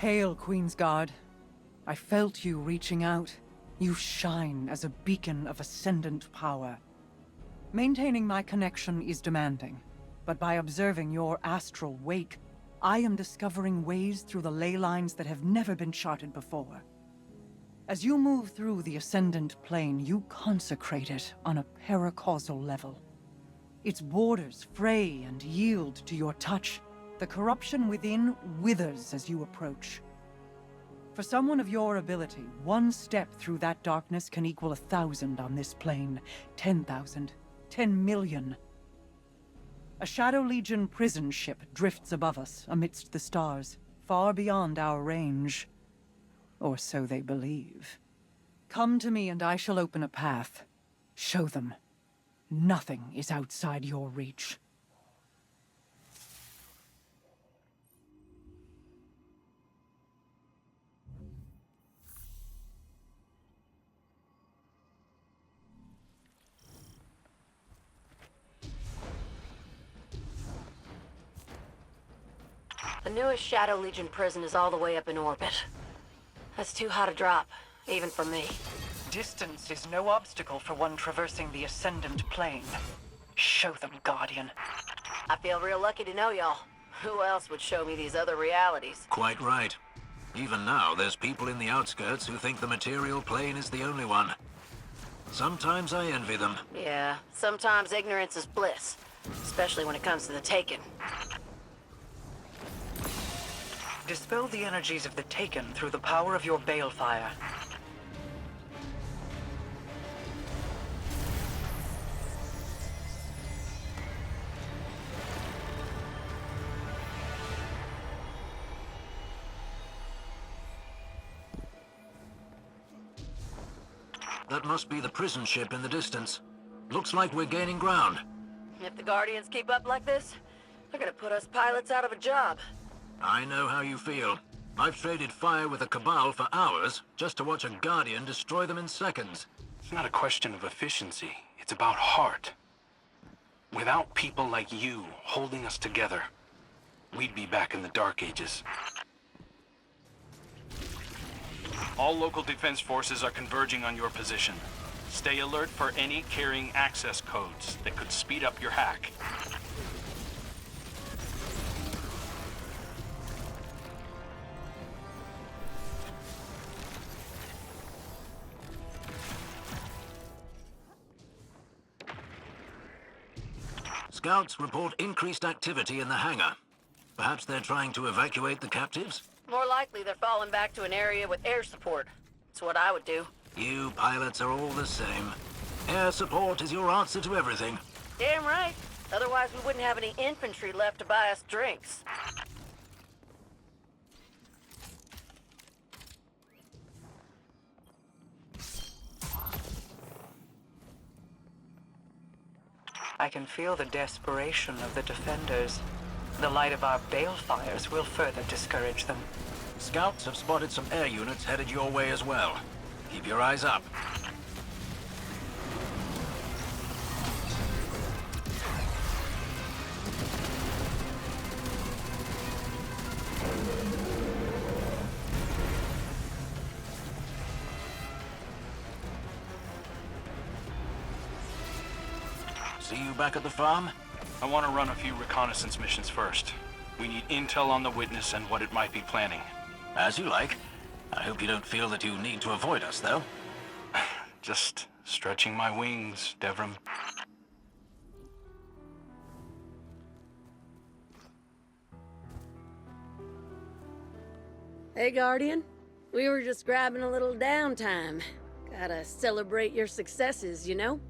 Hail, Queensguard. I felt you reaching out. You shine as a beacon of ascendant power. Maintaining my connection is demanding, but by observing your astral wake, I am discovering ways through the ley lines that have never been charted before. As you move through the ascendant plane, you consecrate it on a paracausal level. Its borders fray and yield to your touch. The corruption within withers as you approach. For someone of your ability, one step through that darkness can equal 1,000 on this plane, 10,000, 10 million. A Shadow Legion prison ship drifts above us amidst the stars, far beyond our range. Or so they believe. Come to me and I shall open a path. Show them. Nothing is outside your reach. The newest Shadow Legion prison is all the way up in orbit. That's too hot a drop, even for me. Distance is no obstacle for one traversing the ascendant plane. Show them, Guardian. I feel real lucky to know y'all. Who else would show me these other realities? Quite right. Even now, there's people in the outskirts who think the material plane is the only one. Sometimes I envy them. Yeah, sometimes ignorance is bliss. Especially when it comes to the Taken. Dispel the energies of the Taken through the power of your balefire. That must be the prison ship in the distance. Looks like we're gaining ground. If the Guardians keep up like this, they're gonna put us pilots out of a job. I know how you feel. I've traded fire with a Cabal for hours just to watch a Guardian destroy them in seconds. It's not a question of efficiency. It's about heart. Without people like you holding us together, we'd be back in the Dark Ages. All local defense forces are converging on your position. Stay alert for any carrying access codes that could speed up your hack. Scouts report increased activity in the hangar. Perhaps they're trying to evacuate the captives? More likely they're falling back to an area with air support. That's what I would do. You pilots are all the same. Air support is your answer to everything. Damn right. Otherwise we wouldn't have any infantry left to buy us drinks. I can feel the desperation of the defenders. The light of our balefires will further discourage them. Scouts have spotted some air units headed your way as well. Keep your eyes up. See you back at the farm? I want to run a few reconnaissance missions first. We need intel on the witness and what it might be planning. As you like. I hope you don't feel that you need to avoid us, though. Just stretching my wings, Devrim. Hey, Guardian. We were just grabbing a little downtime. Gotta celebrate your successes, you know?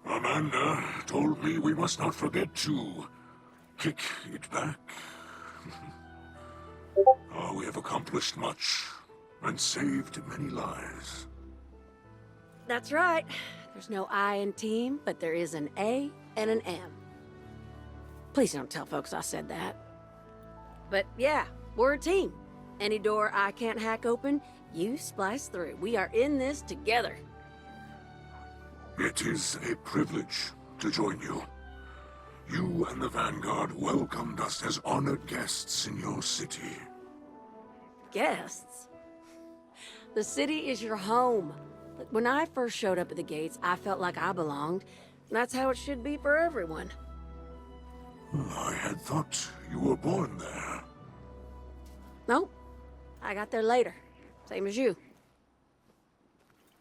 Amanda told me we must not forget to kick it back. We have accomplished much and saved many lives. That's right. There's no I in team, but there is an A and an M. Please don't tell folks I said that. But yeah, we're a team. Any door I can't hack open, you splice through. We are in this together. It is a privilege to join you. You and the Vanguard welcomed us as honored guests in your city. guests. The city is your home. Look, when I first showed up at the gates, I felt like I belonged. And that's how it should be for everyone. I had thought you were born there. Nope. I got there later. Same as you.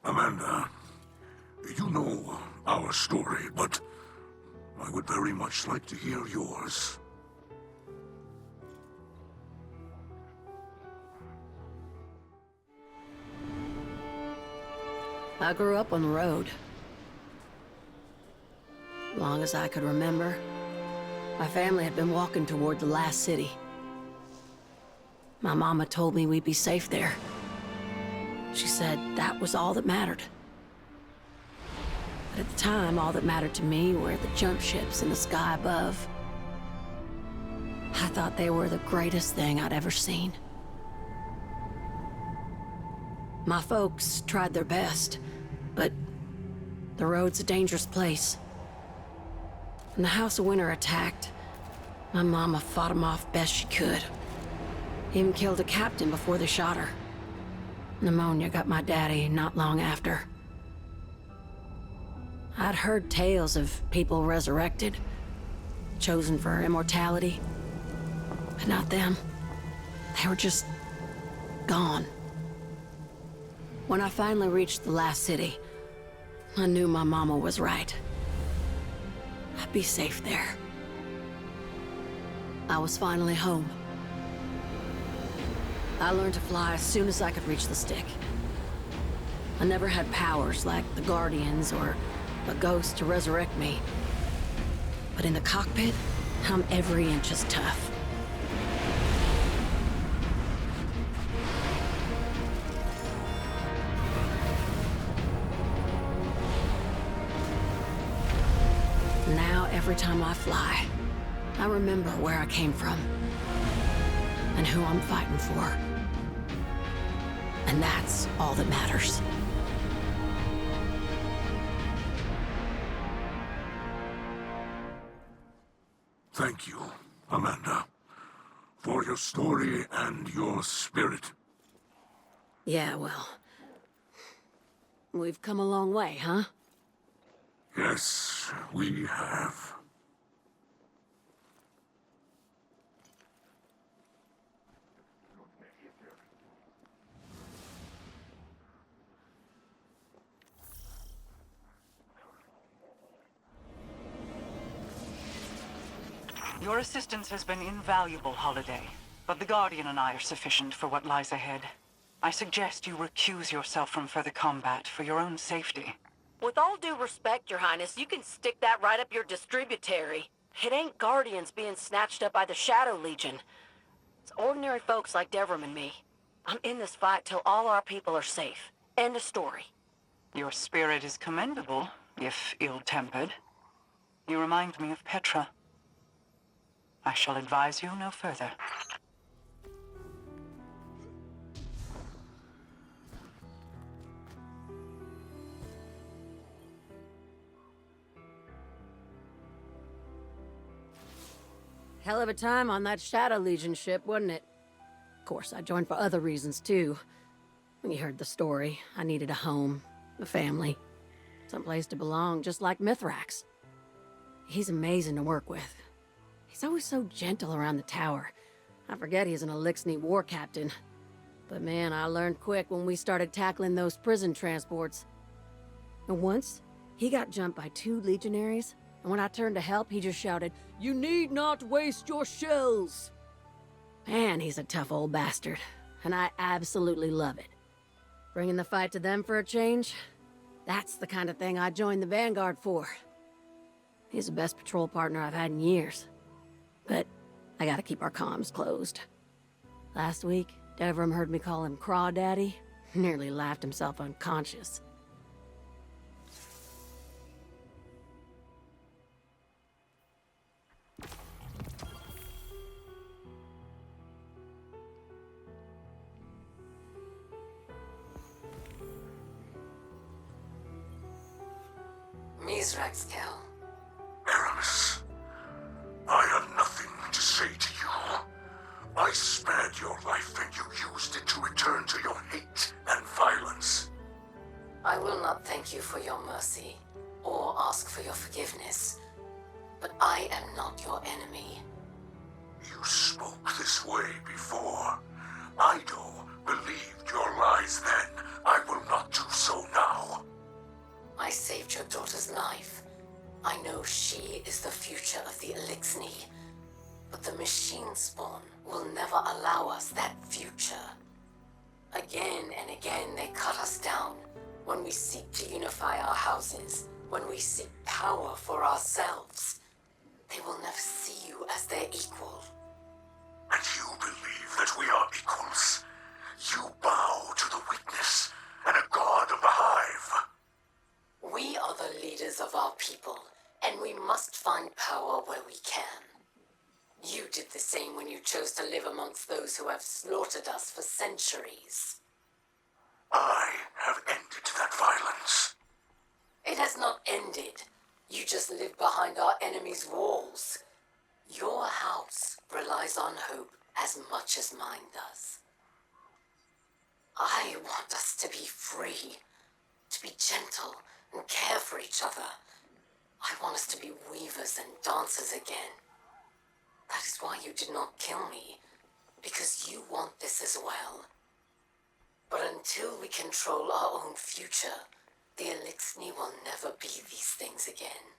Amanda, you know our story, but I would very much like to hear yours. I grew up on the road. Long as I could remember, my family had been walking toward the last city. My mama told me we'd be safe there. She said that was all that mattered. But at the time, all that mattered to me were the jump ships in the sky above. I thought they were the greatest thing I'd ever seen. My folks tried their best, but the road's a dangerous place. When the House of Winter attacked, my mama fought them off best she could. Even killed a captain before they shot her. Pneumonia got my daddy not long after. I'd heard tales of people resurrected, chosen for immortality. But not them. They were just gone. When I finally reached the last city, I knew my mama was right. I'd be safe there. I was finally home. I learned to fly as soon as I could reach the stick. I never had powers like the Guardians or a ghost to resurrect me. But in the cockpit, I'm every inch as tough. Now, every time I fly, I remember where I came from and who I'm fighting for. And that's all that matters. Thank you, Amanda, for your story and your spirit. Yeah, well, we've come a long way, huh? Yes, we have. Your assistance has been invaluable, Holliday, but the Guardian and I are sufficient for what lies ahead. I suggest you recuse yourself from further combat for your own safety. With all due respect, Your Highness, you can stick that right up your distributary. It ain't Guardians being snatched up by the Shadow Legion. It's ordinary folks like Devrim and me. I'm in this fight till all our people are safe. End of story. Your spirit is commendable, if ill-tempered. You remind me of Petra. I shall advise you no further. Hell of a time on that Shadow Legion ship, wasn't it? Of course, I joined for other reasons, too. When you heard the story, I needed a home, a family, someplace to belong, just like Mithrax. He's amazing to work with. He's always so gentle around the tower. I forget he's an Elixni war captain. But man, I learned quick when we started tackling those prison transports. And once, he got jumped by 2 legionaries, and when I turned to help, he just shouted, "You need not waste your shells!" Man, he's a tough old bastard, and I absolutely love it. Bringing the fight to them for a change? That's the kind of thing I joined the Vanguard for. He's the best patrol partner I've had in years. But I gotta keep our comms closed. Last week, Devrim heard me call him Crawdaddy. Nearly laughed himself unconscious. Mithrax kill. Aramis, I have nothing to say to you. I spared your life and you used it to return to your hate and violence. I will not thank you for your mercy, or ask for your forgiveness, but I am not your enemy. You spoke this way before. Ido believed your lies then. I will not do so now. I saved your daughter's life. I know she is the future of the Elixni, but the machine spawn will never allow us that future. Again and again they cut us down when we seek to unify our houses, when we seek power for ourselves. They will never see you as their equal. And you believe that we are equals? You bow to the weakness and a god of the hive. We are the leaders of our people, and we must find power where we can. You did the same when you chose to live amongst those who have slaughtered us for centuries. I have ended that violence. It has not ended. You just live behind our enemies' walls. Your house relies on hope as much as mine does. I want us to be free, to be gentle and care for each other. I want us to be weavers and dancers again. That is why you did not kill me, because you want this as well. But until we control our own future, the Elixni will never be these things again.